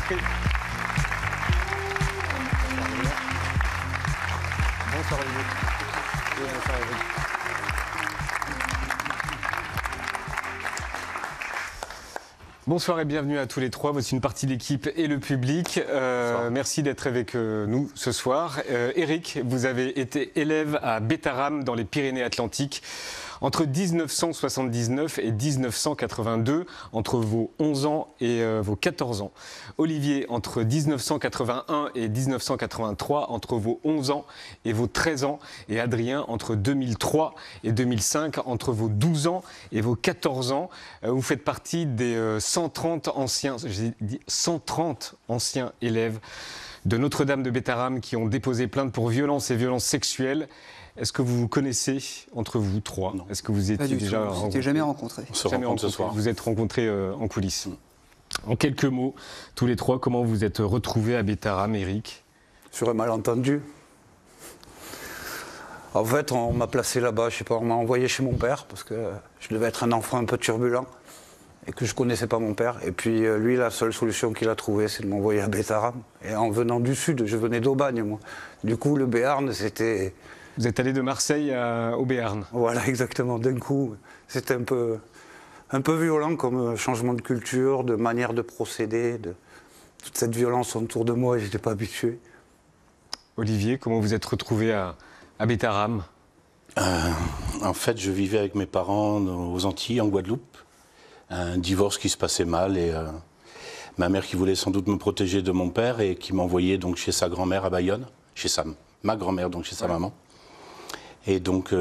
prie. Bonsoir Olivier. Bonsoir à vous. Bonsoir et bienvenue à tous les trois. Voici une partie de l'équipe et le public. Merci d'être avec nous ce soir. Éric, vous avez été élève à Bétharram dans les Pyrénées-Atlantiques entre 1979 et 1982, entre vos 11 ans et vos 14 ans. Olivier, entre 1981 et 1983, entre vos 11 ans et vos 13 ans. Et Adrien, entre 2003 et 2005, entre vos 12 ans et vos 14 ans. Vous faites partie des 130 anciens, j'ai dit 130 anciens élèves de Notre-Dame de Bétharram qui ont déposé plainte pour violence et violences sexuelles. Est-ce que vous vous connaissez entre vous trois? Est-ce que vous étiez déjà rencontrés? On ne s'était jamais rencontrés. On se rencontre ce soir. Vous êtes rencontrés en coulisses. En quelques mots, tous les trois, comment vous êtes retrouvés à Bétharram, Éric? Sur un malentendu. En fait, on m'a placé là-bas, je sais pas, on m'a envoyé chez mon père, parce que je devais être un enfant un peu turbulent, et que je connaissais pas mon père. Et puis lui, la seule solution qu'il a trouvée, c'est de m'envoyer à Bétharram. Et en venant du sud, je venais d'Aubagne, moi. Du coup, le Béarn, c'était... Vous êtes allé de Marseille au Béarn. Voilà, exactement. D'un coup, c'était un peu violent comme changement de culture, de manière de procéder, de toute cette violence autour de moi, et je n'étais pas habitué. Olivier, comment vous êtes retrouvé à Bétharram? En fait, je vivais avec mes parents aux Antilles, en Guadeloupe. Un divorce qui se passait mal et ma mère qui voulait sans doute me protéger de mon père et qui m'envoyait donc chez sa grand-mère à Bayonne, chez ma grand-mère, donc chez sa maman. Et donc,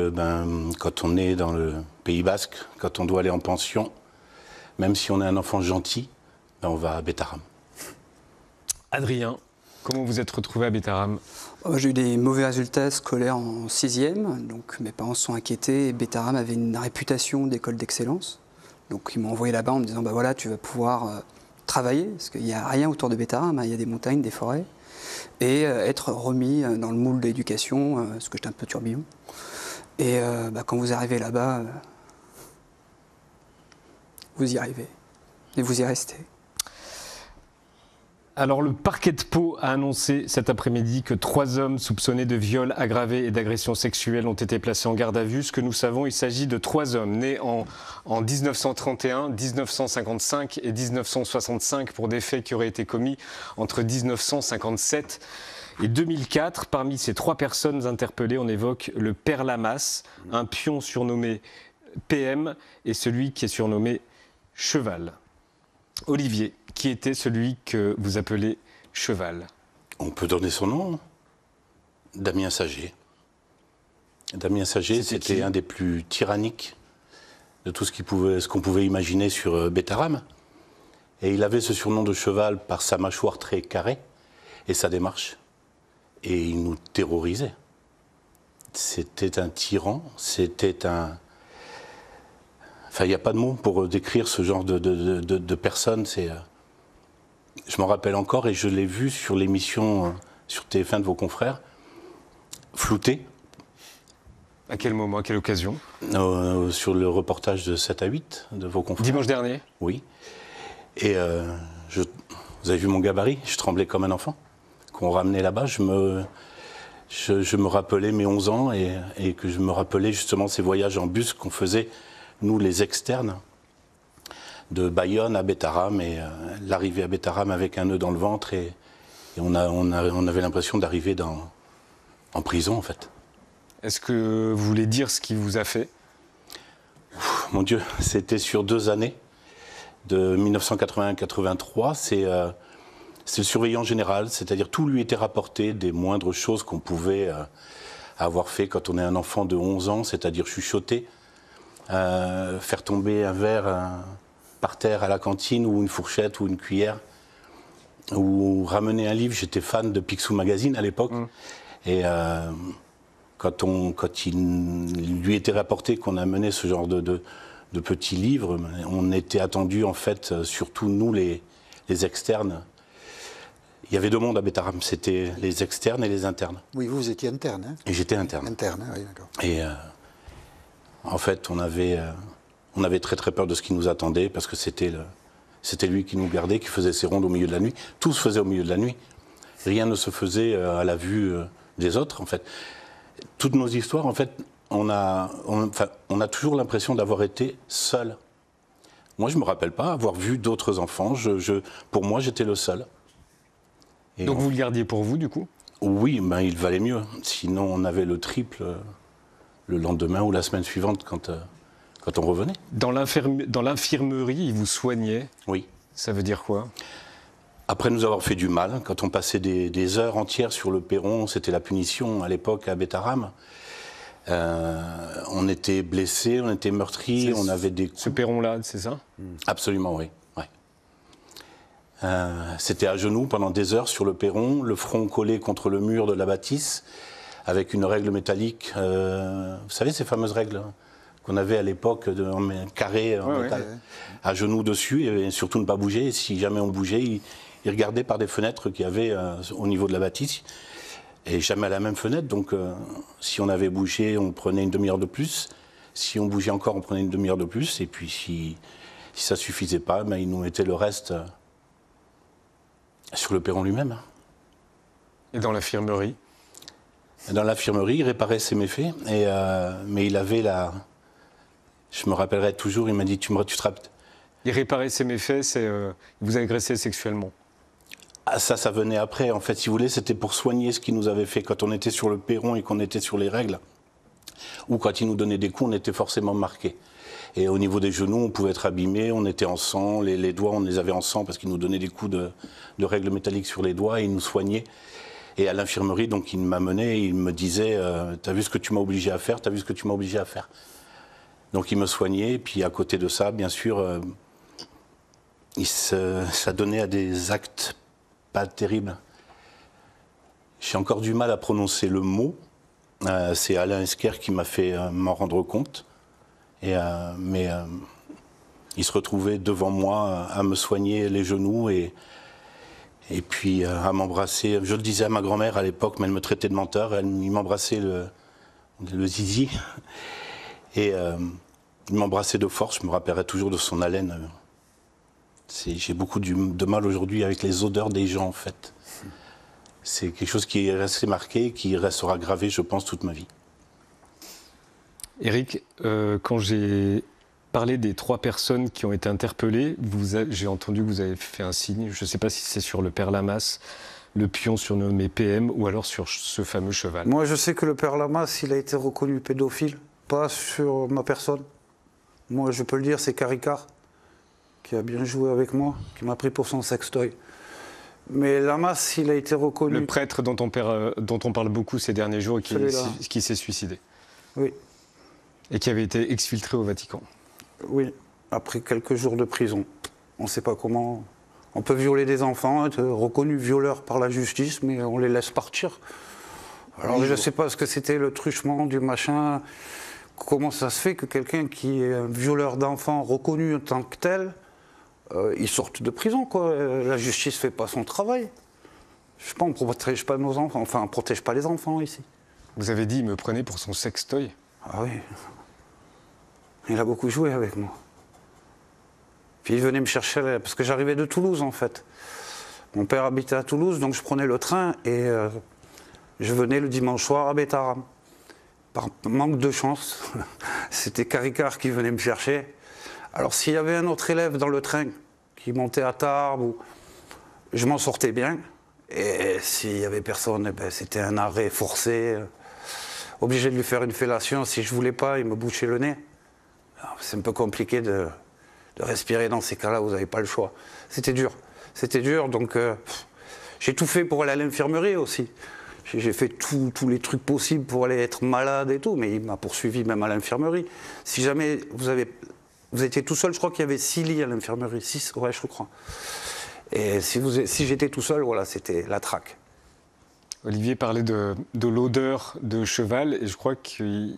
quand on est dans le Pays Basque, quand on doit aller en pension, même si on est un enfant gentil, on va à Bétharram. Adrien, comment vous êtes retrouvé à Bétharram? J'ai eu des mauvais résultats scolaires en 6e, donc mes parents se sont inquiétés. Et Bétharram avait une réputation d'école d'excellence. Donc ils m'ont envoyé là-bas en me disant, voilà, tu vas pouvoir travailler, parce qu'il n'y a rien autour de Bétharram, il y a des montagnes, des forêts, et être remis dans le moule de l'éducation, parce que j'étais un peu tourbillon. Et quand vous arrivez là-bas, vous y arrivez, et vous y restez. Alors, le parquet de Pau a annoncé cet après-midi que 3 hommes soupçonnés de viol aggravé et d'agression sexuelle ont été placés en garde à vue. Ce que nous savons, il s'agit de 3 hommes nés en 1931, 1955 et 1965 pour des faits qui auraient été commis entre 1957 et 2004. Parmi ces 3 personnes interpellées, on évoque le père Lamas, un pion surnommé PM et celui qui est surnommé Cheval. Olivier, qui était celui que vous appelez Cheval? On peut donner son nom. Damien Sager. Damien Sager, c'était un des plus tyranniques de tout ce qu'on pouvait imaginer sur Bétharram. Et il avait ce surnom de Cheval par sa mâchoire très carrée et sa démarche. Et il nous terrorisait. C'était un tyran, c'était un... Enfin, il n'y a pas de mots pour décrire ce genre de personne. Je m'en rappelle encore et je l'ai vu sur l'émission sur TF1 de vos confrères, flouté. À quel moment, à quelle occasion? Sur le reportage de 7 à 8 de vos confrères. Dimanche dernier? Oui. Et vous avez vu mon gabarit, je tremblais comme un enfant. Qu'on ramenait là-bas, je me rappelais mes 11 ans et que je me rappelais justement ces voyages en bus qu'on faisait, nous les externes, de Bayonne à Bétharram et l'arrivée à Bétharram avec un nœud dans le ventre et on avait l'impression d'arriver en prison en fait. Est-ce que vous voulez dire ce qui vous a fait? Mon Dieu, c'était sur 2 années, de 1981-83, c'est le surveillant général, c'est-à-dire tout lui était rapporté, des moindres choses qu'on pouvait avoir fait quand on est un enfant de 11 ans, c'est-à-dire chuchoter, faire tomber un verre par terre à la cantine ou une fourchette ou une cuillère, ou ramener un livre. J'étais fan de Picsou Magazine à l'époque, et quand il lui était rapporté qu'on amenait ce genre de petits livres, on était attendus en fait, surtout nous les externes. Il y avait 2 mondes à Bétharram, c'était les externes et les internes. Oui, vous étiez interne. Hein? Et j'étais interne. Interne, oui, d'accord. Et en fait, on avait très très peur de ce qui nous attendait parce que c'était C'était lui qui nous gardait, qui faisait ses rondes au milieu de la nuit. Tout se faisait au milieu de la nuit. Rien ne se faisait à la vue des autres, en fait. Toutes nos histoires, en fait, on a toujours l'impression d'avoir été seuls. Moi, je ne me rappelle pas avoir vu d'autres enfants. Pour moi, j'étais le seul. Et donc vous le gardiez pour vous, du coup? Oui, ben, il valait mieux. Sinon, on avait le triple le lendemain ou la semaine suivante quand on revenait. Dans l'infirmerie, ils vous soignaient? Oui. Ça veut dire quoi? Après nous avoir fait du mal, quand on passait des heures entières sur le perron, c'était la punition à l'époque à Bétarame. On était blessés, on était meurtris, on avait des coups. Ce perron-là, c'est ça? Absolument, oui. Ouais. C'était à genoux pendant des heures sur le perron, le front collé contre le mur de la bâtisse, avec une règle métallique. Vous savez, ces fameuses règles qu'on avait à l'époque, carré en métal, à genoux dessus, et surtout ne pas bouger. Et si jamais on bougeait, ils regardaient par des fenêtres qu'il y avait au niveau de la bâtisse. Et jamais à la même fenêtre, donc si on avait bougé, on prenait une demi-heure de plus. Si on bougeait encore, on prenait une demi-heure de plus. Et puis si ça ne suffisait pas, ben, ils nous mettaient le reste sur le perron lui-même. Et dans l'infirmerie? Dans l'infirmerie, il réparait ses méfaits, mais il avait la... Je me rappellerai toujours, il m'a dit, tu te rappelles... Il réparait ses méfaits, il vous agressait sexuellement? Ah, ça venait après. En fait, si vous voulez, c'était pour soigner ce qu'il nous avait fait quand on était sur le perron et qu'on était sur les règles. Ou quand il nous donnait des coups, on était forcément marqués. Et au niveau des genoux, on pouvait être abîmé, on était en sang. Les doigts, on les avait en sang parce qu'il nous donnait des coups de règles métalliques sur les doigts et il nous soignait. Et à l'infirmerie, donc, il m'amenait et il me disait « T'as vu ce que tu m'as obligé à faire? T'as vu ce que tu m'as obligé à faire ?» Donc, il me soignait. Et puis, à côté de ça, bien sûr, ça donnait à des actes pas terrible. J'ai encore du mal à prononcer le mot. C'est Alain Esquer qui m'a fait m'en rendre compte. Mais il se retrouvait devant moi à me soigner les genoux et puis à m'embrasser. Je le disais à ma grand-mère à l'époque, mais elle me traitait de menteur. Il m'embrassait le zizi. Et il m'embrassait de force. Je me rappellerai toujours de son haleine. J'ai beaucoup de mal aujourd'hui avec les odeurs des gens, en fait. C'est quelque chose qui est resté marqué, qui restera gravé, je pense, toute ma vie. Éric, quand j'ai parlé des 3 personnes qui ont été interpellées, j'ai entendu que vous avez fait un signe. Je ne sais pas si c'est sur le père Lamas, le pion surnommé PM, ou alors sur ce fameux cheval. Moi, je sais que le père Lamas, il a été reconnu pédophile, pas sur ma personne. Moi, je peux le dire, c'est Caricard, qui a bien joué avec moi, qui m'a pris pour son sextoy. Mais Lamas, il a été reconnu... Le prêtre dont on parle beaucoup ces derniers jours et qui s'est suicidé. Oui. Et qui avait été exfiltré au Vatican. Oui, après quelques jours de prison. On ne sait pas comment... On peut violer des enfants, être reconnu violeur par la justice, mais on les laisse partir. Alors je ne sais pas ce que c'était le truchement du machin... Comment ça se fait que quelqu'un qui est un violeur d'enfants reconnu en tant que tel, il sorte de prison, quoi. La justice ne fait pas son travail. Je sais pas, on ne protège pas nos enfants. Enfin, on ne protège pas les enfants ici. Vous avez dit, il me prenait pour son sextoy. Ah oui. Il a beaucoup joué avec moi. Puis il venait me chercher, parce que j'arrivais de Toulouse, en fait. Mon père habitait à Toulouse, donc je prenais le train et je venais le dimanche soir à Bétarame. Par manque de chance, c'était Caricard qui venait me chercher. Alors s'il y avait un autre élève dans le train qui montait à Tarbes, je m'en sortais bien. Et s'il n'y avait personne, eh ben, c'était un arrêt forcé. Obligé de lui faire une fellation. Si je ne voulais pas, il me bouchait le nez. C'est un peu compliqué de respirer dans ces cas-là, vous n'avez pas le choix. C'était dur. C'était dur, donc j'ai tout fait pour aller à l'infirmerie aussi. J'ai fait tous les trucs possibles pour aller être malade et tout, mais il m'a poursuivi même à l'infirmerie. Si jamais vous étiez tout seul, je crois qu'il y avait 6 lits à l'infirmerie, 6, ouais, je crois. Et si j'étais tout seul, voilà, c'était la traque. Olivier parlait de l'odeur de cheval, et je crois que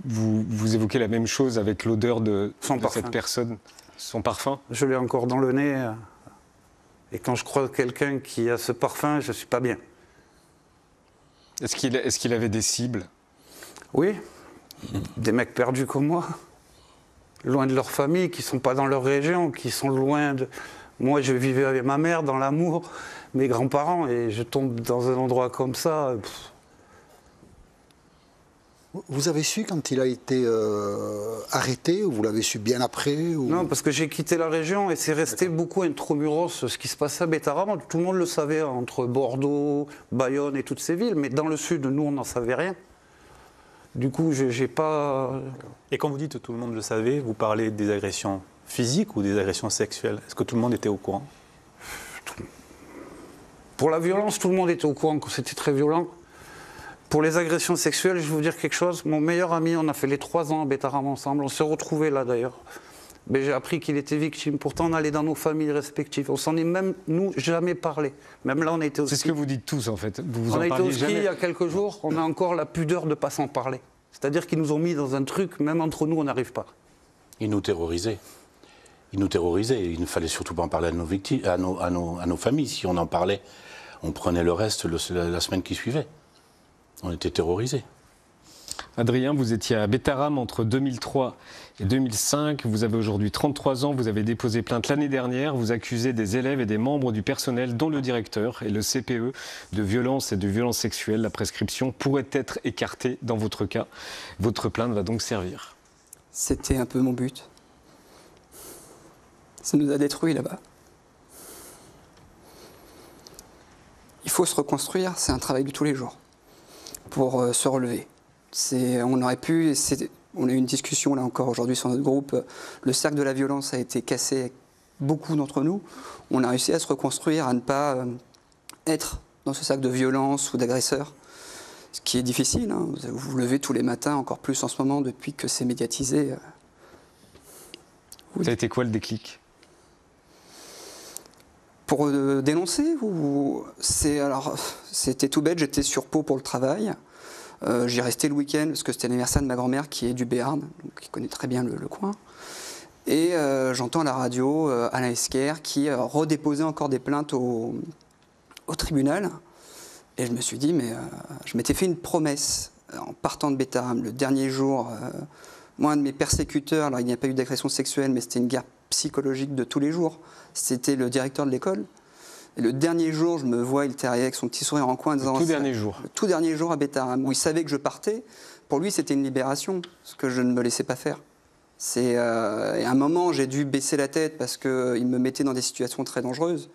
vous évoquez la même chose avec l'odeur de cette personne, son parfum. Je l'ai encore dans le nez, et quand je croise quelqu'un qui a ce parfum, je ne suis pas bien. Est-ce qu'il avait des cibles? Oui, des mecs perdus comme moi, loin de leur famille, qui ne sont pas dans leur région, qui sont loin Moi, je vivais avec ma mère dans l'amour, mes grands-parents, et je tombe dans un endroit comme ça. Vous avez su quand il a été arrêté, ou vous l'avez su bien après ou... Non, parce que j'ai quitté la région et c'est resté beaucoup intramuros ce qui se passait à Bétarame. Tout le monde le savait, entre Bordeaux, Bayonne et toutes ces villes, mais dans le sud, nous, on n'en savait rien. Du coup, j'ai pas... Et quand vous dites tout le monde le savait, vous parlez des agressions physiques ou des agressions sexuelles? Est-ce que tout le monde était au courant? Pour la violence, tout le monde était au courant que c'était très violent. Pour les agressions sexuelles, je vais vous dire quelque chose. Mon meilleur ami, on a fait les 3 ans à Bétarame ensemble. On s'est retrouvés là d'ailleurs. Mais j'ai appris qu'il était victime. Pourtant, on allait dans nos familles respectives. On s'en est même, nous, jamais parlé. Même là, on a été au ski. C'est ce que vous dites tous, en fait. Vous on en a été au parliez ski jamais. il y a quelques jours. On a encore la pudeur de ne pas s'en parler. C'est-à-dire qu'ils nous ont mis dans un truc, même entre nous, on n'arrive pas. Ils nous terrorisaient. Ils nous terrorisaient. Il ne fallait surtout pas en parler à nos victimes, à nos familles. Si on en parlait, on prenait le reste la semaine qui suivait. On était terrorisés. Adrien, vous étiez à Bétarame entre 2003 et 2005. Vous avez aujourd'hui 33 ans. Vous avez déposé plainte l'année dernière. Vous accusez des élèves et des membres du personnel, dont le directeur et le CPE, de violence et de violence sexuelle. La prescription pourrait être écartée dans votre cas. Votre plainte va donc servir. C'était un peu mon but. Ça nous a détruits là-bas. Il faut se reconstruire, c'est un travail de tous les jours pour se relever. On aurait pu, on a eu une discussion là encore aujourd'hui sur notre groupe, le cercle de la violence a été cassé avec beaucoup d'entre nous. On a réussi à se reconstruire, à ne pas être dans ce cercle de violence ou d'agresseurs, ce qui est difficile. Hein. Vous vous levez tous les matins, encore plus en ce moment depuis que c'est médiatisé. Ça a été quoi le déclic ? Pour dénoncer, c'était tout bête, j'étais sur Pau pour le travail. J'y restais le week-end parce que c'était l'anniversaire de ma grand-mère qui est du Béarn, donc qui connaît très bien le coin. Et j'entends à la radio Alain Esquer qui redéposait encore des plaintes au tribunal. Et je me suis dit, mais je m'étais fait une promesse en partant de Bétarame, le dernier jour. Moi, un de mes persécuteurs, alors il n'y a pas eu d'agression sexuelle, mais c'était une guerre psychologique de tous les jours. C'était le directeur de l'école. Et le dernier jour, je me vois, il était arrivé avec son petit sourire en coin en disant... Le tout dernier jour. Le tout dernier jour à Bétarame, où il savait que je partais. Pour lui, c'était une libération, ce que je ne me laissais pas faire. Et à un moment, j'ai dû baisser la tête parce qu'il me mettait dans des situations très dangereuses.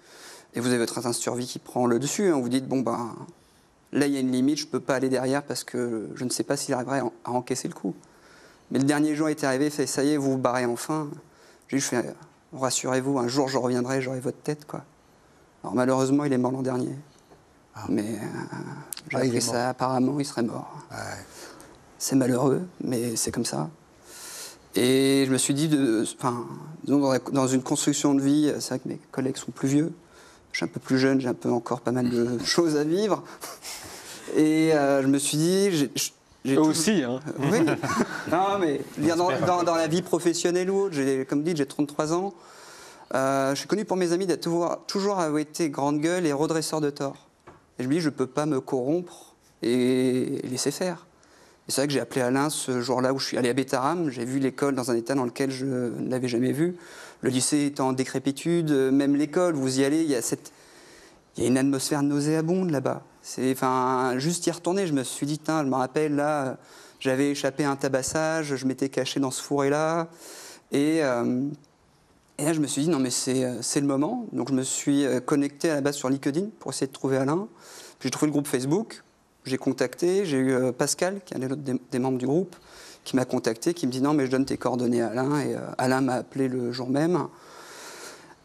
Et vous avez votre instinct de survie qui prend le dessus. Hein. Vous dites, bon, ben, là, il y a une limite, je ne peux pas aller derrière parce que je ne sais pas s'il arriverait à encaisser le coup. Mais le dernier jour était arrivé, fait, ça y est, vous vous barrez enfin. J'ai dit, rassurez-vous, un jour je reviendrai, j'aurai votre tête, quoi. Alors malheureusement, il est mort l'an dernier. Ah. Mais j'ai appris ça, apparemment, il serait mort. Ouais. C'est malheureux, mais c'est comme ça. Et je me suis dit, disons, dans une construction de vie, c'est vrai que mes collègues sont plus vieux. Je suis un peu plus jeune, j'ai un peu encore pas mal de choses à vivre. Et je me suis dit... Eux aussi, hein. Oui. Non, mais dans la vie professionnelle ou autre, comme dit, j'ai 33 ans. Je suis connu pour mes amis d'être toujours avoir été grande gueule et redresseur de tort. Et je me dis, je ne peux pas me corrompre et laisser faire. Et c'est vrai que j'ai appelé Alain ce jour-là où je suis allé à Bétarame. J'ai vu l'école dans un état dans lequel je ne l'avais jamais vu. Le lycée est en décrépitude, même l'école, vous y allez, il y a une atmosphère nauséabonde là-bas. Juste y retourner, je me suis dit, je me rappelle, là, j'avais échappé à un tabassage, je m'étais caché dans ce fourré-là. Et là, je me suis dit, non, mais c'est le moment. Donc, je me suis connecté à la base sur LinkedIn pour essayer de trouver Alain. J'ai trouvé le groupe Facebook, j'ai contacté, j'ai eu Pascal, qui est un des membres du groupe, qui m'a contacté, qui me dit, non, mais je donne tes coordonnées à Alain. Et Alain m'a appelé le jour même.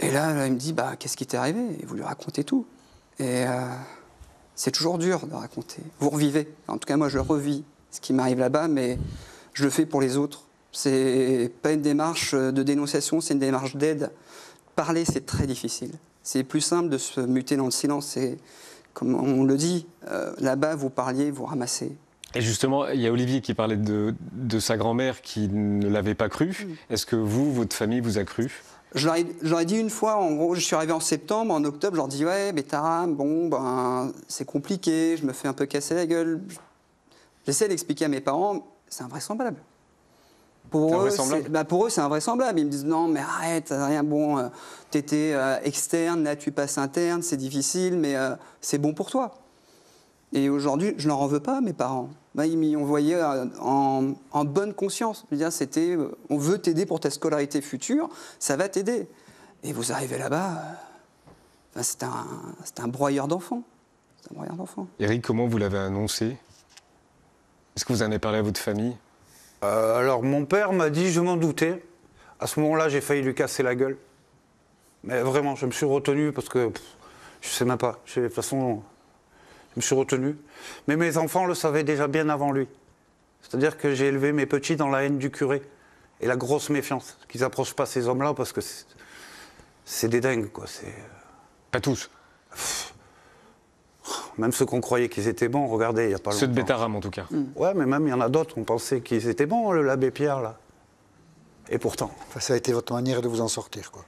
Et là, il me dit, qu'est-ce qui t'est arrivé ? Et vous lui racontez tout. Et c'est toujours dur de raconter. Vous revivez. En tout cas, moi, je revis ce qui m'arrive là-bas, mais je le fais pour les autres. C'est pas une démarche de dénonciation, c'est une démarche d'aide. Parler, c'est très difficile. C'est plus simple de se muter dans le silence. C'est, comme on le dit, là-bas, vous parliez, vous ramassez. Et justement, il y a Olivier qui parlait de sa grand-mère qui ne l'avait pas cru. Est-ce que vous, votre famille, vous a cru ? Je leur ai dit une fois, en gros, je suis arrivé en septembre, en octobre, je leur dis, ouais, Bétarame, c'est compliqué, je me fais un peu casser la gueule. J'essaie d'expliquer à mes parents, c'est invraisemblable. Pour eux, c'est invraisemblable. Ils me disent non, mais arrête, rien bon. T'étais externe, là tu passes interne, c'est difficile, mais c'est bon pour toi. Et aujourd'hui, je leur en veux pas, mes parents. Ils m'y ont envoyé en bonne conscience. Je veux dire, c'était, on veut t'aider pour ta scolarité future, ça va t'aider. Et vous arrivez là-bas, c'est un broyeur d'enfants. C'est un broyeur d'enfants. Éric, comment vous l'avez annoncé? Est-ce que vous en avez parlé à votre famille? Alors, mon père m'a dit, je m'en doutais. À ce moment-là, j'ai failli lui casser la gueule. Mais vraiment, je me suis retenu parce que je sais même pas. De toute façon, je me suis retenu. Mais mes enfants le savaient déjà bien avant lui. C'est-à-dire que j'ai élevé mes petits dans la haine du curé et la grosse méfiance. Qu'ils n'approchent pas ces hommes-là parce que c'est des dingues, quoi. Pas tous. Même ceux qu'on croyait qu'ils étaient bons, regardez, il n'y a pas longtemps. Ceux de Bétarame, en tout cas. Ouais, mais même il y en a d'autres, on pensait qu'ils étaient bons, l'abbé Pierre, là. Et pourtant. Enfin, ça a été votre manière de vous en sortir, quoi.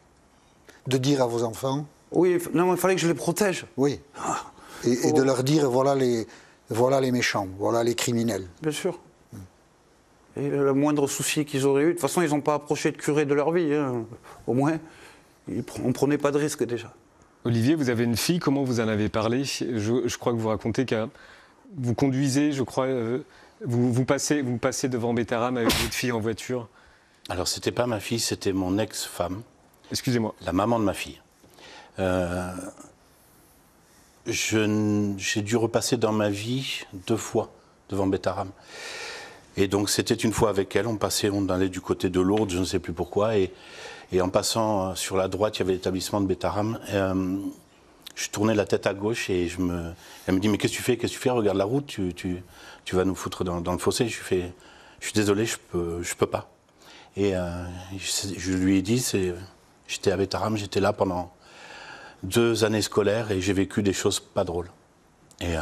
De dire à vos enfants... Oui, non, il fallait que je les protège. Oui. Et de leur dire, voilà les méchants, voilà les criminels. Bien sûr. Et le moindre souci qu'ils auraient eu, de toute façon, ils n'ont pas approché de curé de leur vie. Hein. Au moins, on ne prenait pas de risque déjà. Olivier, vous avez une fille, comment vous en avez parlé? Je crois que vous racontez que vous conduisez, je crois, vous passez devant Bétarame avec votre fille en voiture. Alors, c'était pas ma fille, c'était mon ex-femme. Excusez-moi. La maman de ma fille. J'ai dû repasser dans ma vie 2 fois devant Bétarame. Et donc, c'était une fois avec elle, on allait du côté de Lourdes, je ne sais plus pourquoi, et en passant sur la droite, il y avait l'établissement de Bétarame. Je tournais la tête à gauche et elle me dit, mais qu'est-ce que tu fais? Regarde la route, tu vas nous foutre dans le fossé. Je suis désolé, je peux pas. Et je lui ai dit, j'étais à Bétarame, j'étais là pendant 2 années scolaires et j'ai vécu des choses pas drôles. Et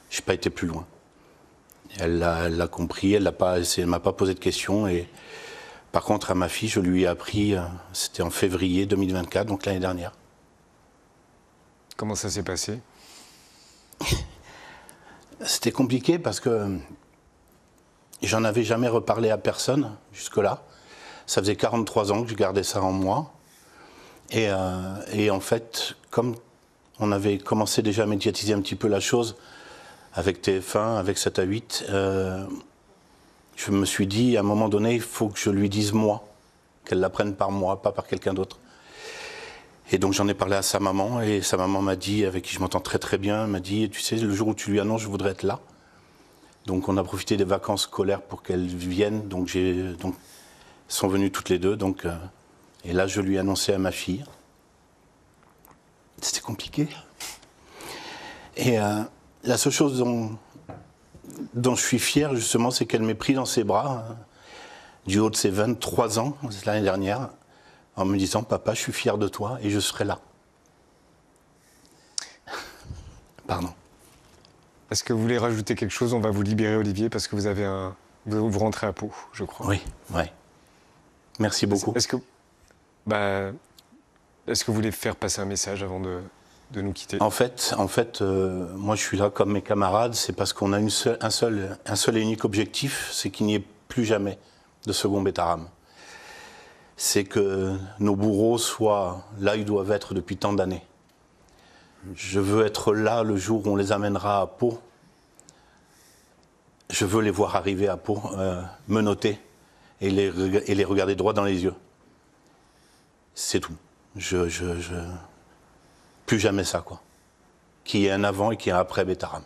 je n'ai pas été plus loin. Elle l'a compris, elle m'a pas posé de questions. Et par contre, à ma fille, je lui ai appris, c'était en février 2024, donc l'année dernière. Comment ça s'est passé? C'était compliqué parce que j'en avais jamais reparlé à personne jusque-là. Ça faisait 43 ans que je gardais ça en moi. Et en fait, comme on avait commencé déjà à médiatiser un petit peu la chose, avec TF1, avec 7 à 8, je me suis dit, à un moment donné, il faut que je lui dise moi, qu'elle l'apprenne par moi, pas par quelqu'un d'autre. Et donc j'en ai parlé à sa maman, et sa maman m'a dit, avec qui je m'entends très très bien, m'a dit, tu sais, le jour où tu lui annonces, je voudrais être là. Donc on a profité des vacances scolaires pour qu'elles viennent, donc elles sont venues toutes les deux, donc, et là je lui ai annoncé à ma fille. C'était compliqué. Et la seule chose dont je suis fier, justement, c'est qu'elle m'ait pris dans ses bras, du haut de ses 23 ans, l'année dernière, en me disant, papa, je suis fier de toi et je serai là. Pardon. Est-ce que vous voulez rajouter quelque chose? On va vous libérer, Olivier, parce que vous rentrez à Pau, je crois. Oui, oui. Merci beaucoup. Est-ce que vous voulez faire passer un message avant de nous quitter? En fait, moi je suis là comme mes camarades, c'est parce qu'on a un seul et unique objectif, c'est qu'il n'y ait plus jamais de second Bétarame. C'est que nos bourreaux soient là où ils doivent être depuis tant d'années. Je veux être là le jour où on les amènera à Pau. Je veux les voir arriver à Pau, menottés, et les regarder droit dans les yeux. C'est tout. Plus jamais ça, quoi. Qu'il y ait un avant et qu'il y ait un après Bétarame.